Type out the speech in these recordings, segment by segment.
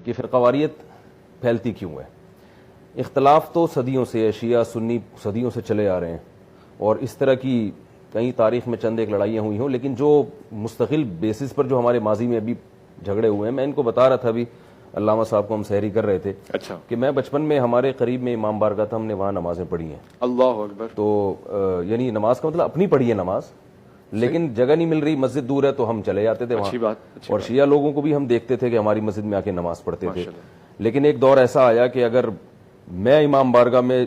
کہ فرقواریت پھیلتی کیوں ہے. اختلاف تو صدیوں سے ہے, شیعہ سنی صدیوں سے چلے آ رہے ہیں, اور اس طرح کی کئی تاریخ میں چند ایک لڑائیاں ہوئی ہوں, لیکن جو مستقل بیسس پر جو ہمارے ماضی میں ابھی جھگڑے ہوئے ہیں, میں ان کو بتا رہا تھا ابھی علامہ صاحب کو ہم سحری کر رہے تھے کہ میں بچپن میں ہمارے قریب میں امام بارگاہ تھا, ہم نے وہاں نمازیں پڑھی ہیں. اللہ اکبر. تو یعنی نماز کا مطلب اپنی پڑھی ہے نماز, لیکن جگہ نہیں مل رہی, مسجد دور ہے تو ہم چلے جاتے تھے وہاں, اور شیعہ لوگوں کو بھی ہم دیکھتے تھے کہ ہماری مسجد میں آ کے نماز پڑھتے تھے. لیکن ایک دور ایسا آیا کہ اگر میں امام بارگاہ میں,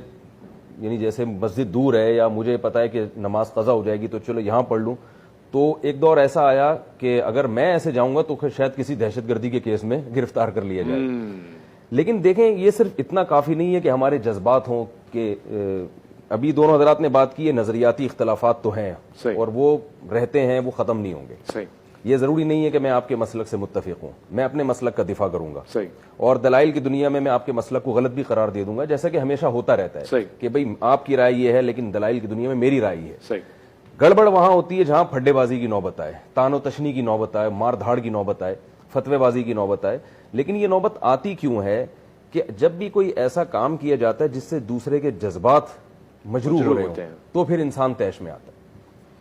یعنی جیسے مسجد دور ہے یا مجھے پتا ہے کہ نماز قضا ہو جائے گی تو چلو یہاں پڑھ لوں, تو ایک دور ایسا آیا کہ اگر میں ایسے جاؤں گا تو شاید کسی دہشت گردی کے کیس میں گرفتار کر لیا جائے. لیکن دیکھیں یہ صرف اتنا کافی نہیں ہے کہ ہمارے جذبات ہوں, کہ ابھی دونوں حضرات نے بات کی ہے, نظریاتی اختلافات تو ہیں اور وہ رہتے ہیں, وہ ختم نہیں ہوں گے. یہ ضروری نہیں ہے کہ میں آپ کے مسلک سے متفق ہوں, میں اپنے مسلک کا دفاع کروں گا, اور دلائل کی دنیا میں آپ کے مسلک کو غلط بھی قرار دے دوں گا, جیسا کہ ہمیشہ ہوتا رہتا ہے کہ بھئی آپ کی رائے یہ ہے لیکن دلائل کی دنیا میں میری رائے یہ ہے. گڑبڑ وہاں ہوتی ہے جہاں پھڈے بازی کی نوبت آئے, تان و تشنی کی نوبت آئے, مار دھاڑ کی نوبت آئے, فتوے بازی کی نوبت آئے. لیکن یہ نوبت آتی کیوں ہے کہ جب بھی کوئی ایسا کام کیا جاتا ہے جس سے دوسرے کے جذبات مجروح ہو رہے ہوتے ہیں, تو پھر انسان طیش میں آتا ہے.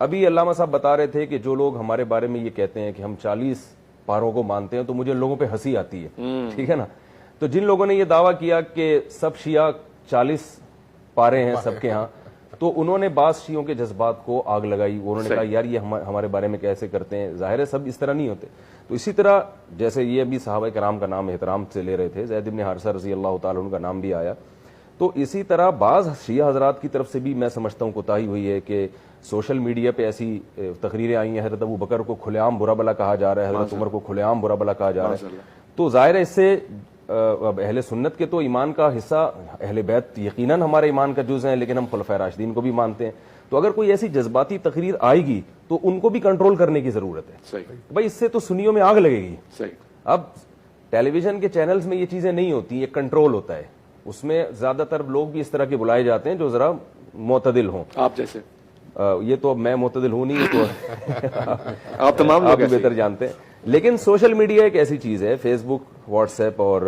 ابھی علامہ صاحب بتا رہے تھے کہ جو لوگ ہمارے بارے میں یہ کہتے ہیں کہ ہم 40 پاروں کو مانتے ہیں, تو مجھے لوگوں پہ ہنسی آتی ہے, ٹھیک ہے نا. تو جن لوگوں نے یہ دعویٰ کیا کہ سب شیعہ 40 پارے ہیں سب کے ہاں, تو انہوں نے بعض شیعوں کے جذبات کو آگ لگائی. انہوں نے کہا یار یہ ہمارے بارے میں کیسے کرتے ہیں, ظاہر ہے سب اس طرح نہیں ہوتے. تو اسی طرح جیسے یہ ابھی صحابہ کرام کا نام احترام سے لے رہے تھے, زید بن حارثہ رضی اللہ تعالیٰ عنہ کا نام بھی آیا, تو اسی طرح بعض شیعہ حضرات کی طرف سے بھی میں سمجھتا ہوں کوتاہی ہوئی ہے کہ سوشل میڈیا پہ ایسی تقریریں آئی ہیں, حضرت ابو بکر کو کھلے عام برا بلا کہا جا رہا ہے, حضرت عمر کو کھلے عام برا بلا کہا جا رہا ہے. تو ظاہر ہے اس سے اب اہل سنت کے تو ایمان کا حصہ, اہل بیت یقیناً ہمارے ایمان کا جز ہیں, لیکن ہم خلفائے راشدین کو بھی مانتے ہیں. تو اگر کوئی ایسی جذباتی تقریر آئے گی تو ان کو بھی کنٹرول کرنے کی ضرورت ہے. بھائی اس سے تو سنیوں میں آگ لگے گی. اب ٹیلی ویژن کے چینلز میں یہ چیزیں نہیں ہوتی, ایک کنٹرول ہوتا ہے, اس میں زیادہ تر لوگ بھی اس طرح کے بلائے جاتے ہیں جو ذرا معتدل ہوں. آپ جیسے یہ تو میں معتدل ہوں نہیں, تو آپ تمام آپ بہتر جانتے ہیں. لیکن سوشل میڈیا ایک ایسی چیز ہے, فیس بک, واٹس ایپ اور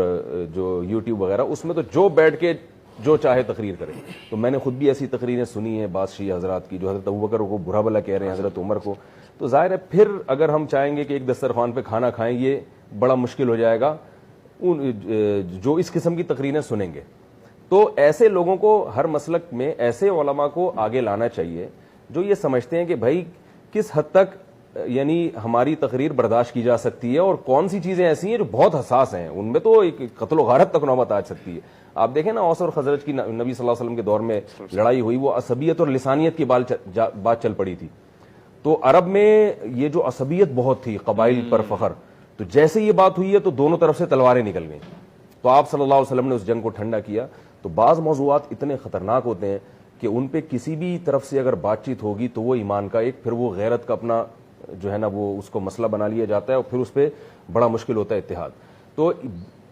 جو یوٹیوب وغیرہ, اس میں تو جو بیٹھ کے جو چاہے تقریر کرے. تو میں نے خود بھی ایسی تقریریں سنی ہیں بعض شیعہ حضرات کی جو حضرت ابوبکر کو برا بلا کہہ رہے ہیں, حضرت عمر کو. تو ظاہر ہے پھر اگر ہم چاہیں گے کہ ایک دسترخوان پہ کھانا کھائیں, یہ بڑا مشکل ہو جائے گا جو اس قسم کی تقریریں سنیں گے. تو ایسے لوگوں کو ہر مسلک میں ایسے علماء کو آگے لانا چاہیے جو یہ سمجھتے ہیں کہ بھائی کس حد تک یعنی ہماری تقریر برداشت کی جا سکتی ہے, اور کون سی چیزیں ایسی ہیں جو بہت حساس ہیں, ان میں تو ایک قتل و غارت تک نوبت آ سکتی ہے. آپ دیکھیں نا اوس اور خزرج کی نبی صلی اللہ علیہ وسلم کے دور میں لڑائی ہوئی, وہ عصبیت اور لسانیت کی بات چل پڑی تھی. تو عرب میں یہ جو عصبیت بہت تھی, قبائل پر فخر, تو جیسے یہ بات ہوئی ہے تو دونوں طرف سے تلواریں نکل گئیں. تو آپ صلی اللہ علیہ وسلم نے اس جنگ کو ٹھنڈا کیا. تو بعض موضوعات اتنے خطرناک ہوتے ہیں کہ ان پہ کسی بھی طرف سے اگر بات چیت ہوگی تو وہ ایمان کا ایک, پھر وہ غیرت کا اپنا جو ہے نا وہ اس کو مسئلہ بنا لیا جاتا ہے, اور پھر اس پہ بڑا مشکل ہوتا ہے اتحاد. تو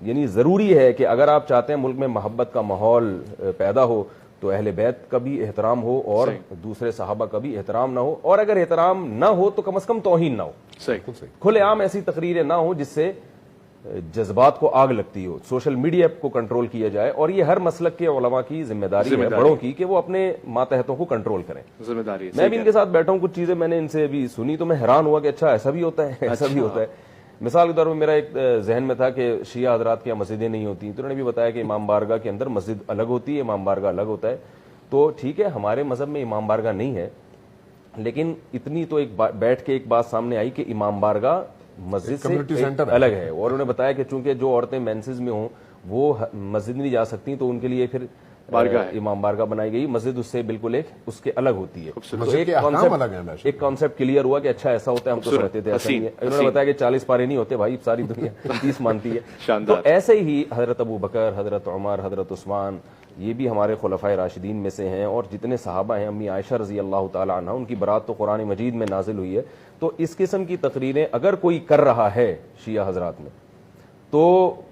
یعنی ضروری ہے کہ اگر آپ چاہتے ہیں ملک میں محبت کا ماحول پیدا ہو تو اہل بیت کا بھی احترام ہو اور دوسرے صحابہ کا بھی احترام نہ ہو, اور اگر احترام نہ ہو تو کم از کم توہین نہ ہو. کھلے عام ایسی تقریریں نہ ہو جس سے جذبات کو آگ لگتی ہو. سوشل میڈیا کو کنٹرول کیا جائے, اور یہ ہر مسلک کے علماء کی ذمہ داری ہے, بڑوں کی, کہ وہ اپنے ماتحتوں کو کنٹرول کریں. ذمہ داری. میں بھی ان کے ساتھ بیٹھا ہوں, کچھ چیزیں میں نے ان سے ابھی سنی تو میں حیران ہوا کہ اچھا ایسا بھی ہوتا ہے, ایسا بھی ہوتا ہے. مثال کے طور پر میرا ایک ذہن میں تھا کہ شیعہ حضرات کی مسجدیں نہیں ہوتی, تو انہوں نے بھی بتایا کہ امام بارگاہ کے اندر مسجد الگ ہوتی ہے, امام بارگاہ الگ ہوتا ہے. تو ٹھیک ہے, ہمارے مذہب میں امام بارگاہ نہیں ہے, لیکن اتنی تو ایک بیٹھ کے ایک بات سامنے آئی کہ امام بارگاہ مسجد سے الگ ہے. اور انہوں نے بتایا کہ چونکہ جو عورتیں مینسز میں ہوں وہ مسجد نہیں جا سکتی, تو ان کے لیے پھر امام بارگاہ بنائی گئی. مسجد اس سے بالکل ایک اس کے الگ ہوتی ہے. تو ایک کانسیپٹ کلیئر ہوا کہ اچھا ایسا ہوتا ہے, ہم تو سمجھتے تھے ایسا نہیں ہے. انہوں نے بتایا کہ 40 پارے نہیں ہوتے بھائی, ساری دنیا 30 مانتی ہے. تو ایسے ہی حضرت ابو بکر, حضرت عمر, حضرت عثمان, یہ بھی ہمارے خلفائے راشدین میں سے ہیں, اور جتنے صحابہ ہیں, امی عائشہ رضی اللہ تعالی عنہ, ان کی برات تو قرآن مجید میں نازل ہوئی ہے. تو اس قسم کی تقریریں اگر کوئی کر رہا ہے شیعہ حضرات میں تو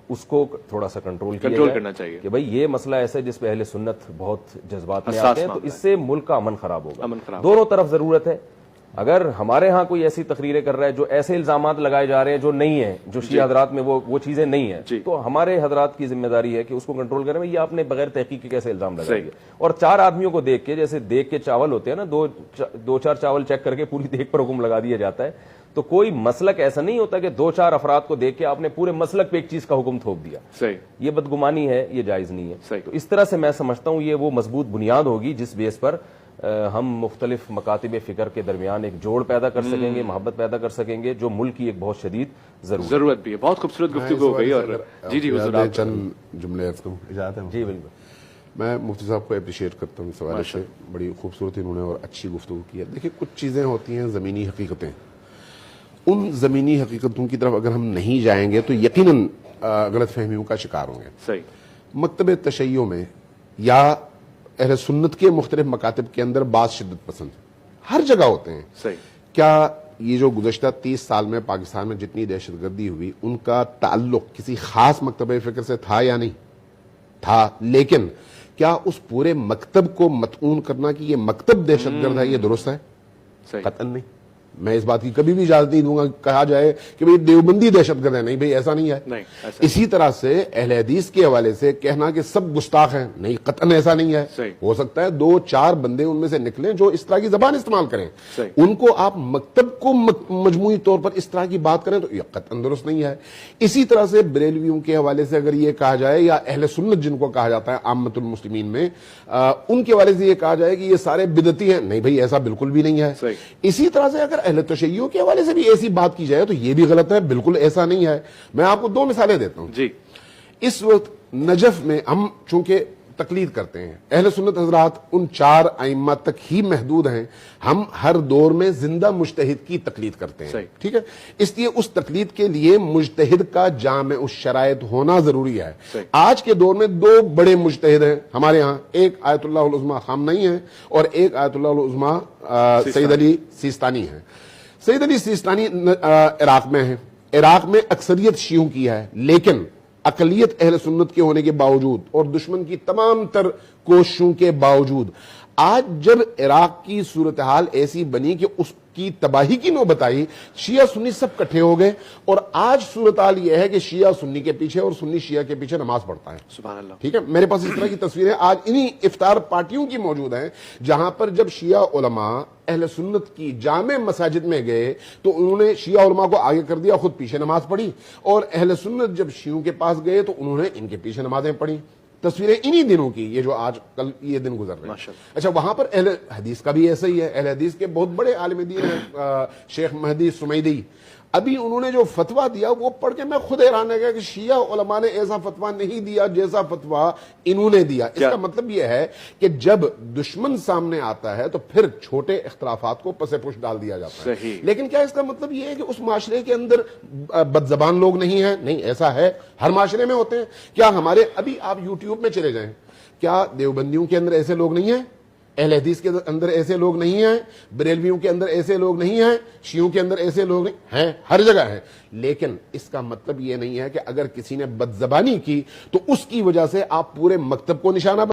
اس کو تھوڑا سا کنٹرول کرنا چاہیے کہ بھائی یہ مسئلہ ایسا ہے جس پہ اہل سنت بہت جذبات میں آتے ہیں, تو اس سے ملک کا امن خراب ہوگا. دونوں طرف ضرورت ہے, اگر ہمارے ہاں کوئی ایسی تقریریں کر رہا ہے جو ایسے الزامات لگائے جا رہے ہیں جو نہیں ہیں, جو شیعہ حضرات میں وہ چیزیں نہیں ہیں, تو ہمارے حضرات کی ذمہ داری ہے کہ اس کو کنٹرول کریں. یہ آپ نے بغیر تحقیق کے کیسے الزام لگائے گے؟ اور 4 آدمیوں کو دیکھ کے, جیسے دیکھ کے چاول ہوتے ہیں نا, 2-4 چاول چیک کر کے پوری دیکھ پر حکم لگا دیا جاتا ہے. تو کوئی مسلک ایسا نہیں ہوتا کہ 2-4 افراد کو دیکھ کے آپ نے پورے مسلک پہ ایک چیز کا حکم تھوپ دیا. یہ بدگمانی ہے, یہ جائز نہیں ہے. تو اس طرح سے میں سمجھتا ہوں یہ وہ مضبوط بنیاد ہوگی جس بیس پر ہم مختلف مکاتب فکر کے درمیان ایک جوڑ پیدا کر سکیں گے, محبت پیدا کر سکیں گے, جو ملک کی ایک بہت شدید ضرورت بھی ہے. بہت خوبصورت گفتگو ہو گئی. اور جی حضور آپ چند جملے عرض کروں, اجازت ہے؟ جی بالکل. میں مفتی صاحب کو اپریشیٹ کرتا ہوں اس حوالے سے, بڑی خوبصورتی انہوں نے اور اچھی گفتگو کی ہے. دیکھیے کچھ چیزیں ہوتی ہیں زمینی حقیقتیں, ان زمینی حقیقتوں کی طرف اگر ہم نہیں جائیں گے تو یقیناً غلط فہمیوں کا شکار ہوں گے. مکتب تشیع میں یا اہل سنت کے مختلف مکاتب کے اندر بعض شدت پسند ہر جگہ ہوتے ہیں. کیا یہ جو گزشتہ 30 سال میں پاکستان میں جتنی دہشت گردی ہوئی ان کا تعلق کسی خاص مکتبہ فکر سے تھا یا نہیں تھا؟ لیکن کیا اس پورے مکتب کو مطعون کرنا کہ یہ مکتب دہشت گرد ہے یہ درست ہے؟ قطعاً نہیں. میں اس بات کی کبھی بھی اجازت نہیں دوں گا کہا جائے کہ بھئی دیوبندی دہشت گرد ہے. نہیں بھئی ایسا نہیں ہے. اسی طرح سے اہل حدیث کے حوالے سے کہنا کہ سب گستاخ ہیں, نہیں قطعاً ایسا نہیں ہے. ہو سکتا ہے 2-4 بندے ان میں سے نکلیں جو اس طرح کی زبان استعمال کریں, ان کو آپ مکتب کو مجموعی طور پر اس طرح کی بات کریں تو یہ قطعاً درست نہیں ہے. اسی طرح سے بریلویوں کے حوالے سے اگر یہ کہا جائے یا اہل سنت جن کو کہا جاتا ہے عامت المسلمین میں, ان کے حوالے سے یہ کہا جائے کہ یہ سارے بدعتی ہیں, نہیں بھئی ایسا بالکل بھی نہیں ہے. اسی طرح سے اگر اہل تشیع کے حوالے سے بھی ایسی بات کی جائے تو یہ بھی غلط ہے, بالکل ایسا نہیں ہے. میں آپ کو 2 مثالیں دیتا ہوں. اس وقت نجف میں ہم چونکہ تقلید کرتے ہیں, اہل سنت حضرات ان 4 ائمہ تک ہی محدود ہیں. ہم ہر دور میں زندہ مجتہد کی تقلید کرتے ہیں, ٹھیک ہے. اس لیے اس تقلید کے لیے مجتہد کا جامع الشرائط ہونا ضروری ہے. آج کے دور میں 2 بڑے مجتہد ہیں ہمارے ہاں, ایک آیت اللہ العظمی خامنئی ہیں اور ایک آیت اللہ العظمی سید علی سیستانی ہیں. سید علی سیستانی عراق میں ہیں, عراق میں اکثریت شیعوں کی ہے, لیکن اقلیت اہل سنت کے ہونے کے باوجود اور دشمن کی تمام تر کوششوں کے باوجود آج جب عراق کی صورتحال ایسی بنی کہ اس کی تباہی کی نوبت آئی, شیعہ سنی سب کٹھے ہو گئے اور آج صورتحال یہ ہے کہ شیعہ سنی کے پیچھے اور سنی شیعہ کے پیچھے نماز پڑھتا ہے. سبحان اللہ. ٹھیک ہے, میرے پاس اس طرح کی تصویریں آج انہی افطار پارٹیوں کی موجود ہیں جہاں پر جب شیعہ علماء اہل سنت کی جامع مساجد میں گئے تو انہوں نے شیعہ علماء کو آگے کر دیا, خود پیچھے نماز پڑھی, اور اہل سنت جب شیعوں کے پاس گئے تو انہوں نے ان کے پیچھے نمازیں پڑھی. تصویریں انہی دنوں کی, یہ جو آج کل یہ دن گزر رہے ہیں. اچھا, وہاں پر اہل حدیث کا بھی ایسا ہی ہے. اہل حدیث کے بہت بڑے عالم دین ہیں شیخ مہدی سمیدی, ابھی انہوں نے جو فتویٰ دیا وہ پڑھ کے میں خود حیران رہ گیا کہ شیعہ علماء نے ایسا فتویٰ نہیں دیا جیسا فتویٰ انہوں نے دیا. اس کا مطلب یہ ہے کہ جب دشمن سامنے آتا ہے تو پھر چھوٹے اختلافات کو پس پش ڈال دیا جاتا ہے. لیکن کیا اس کا مطلب یہ ہے کہ اس معاشرے کے اندر بد زبان لوگ نہیں ہیں؟ نہیں, ایسا ہے, ہر معاشرے میں ہوتے ہیں. کیا ہمارے ابھی آپ یوٹیوب میں چلے جائیں, کیا دیوبندیوں کے اندر ایسے لوگ نہیں ہیں؟ اہل حدیث کے اندر ایسے لوگ نہیں ہیں؟ بریلویوں کے اندر ایسے لوگ نہیں ہیں؟ شیعوں کے اندر ایسے لوگ نہیں ہیں؟ ہر جگہ ہیں. لیکن اس کا مطلب یہ نہیں ہے کہ اگر کسی نے بد زبانی کی تو اس کی وجہ سے آپ پورے مکتب کو نشانہ بنا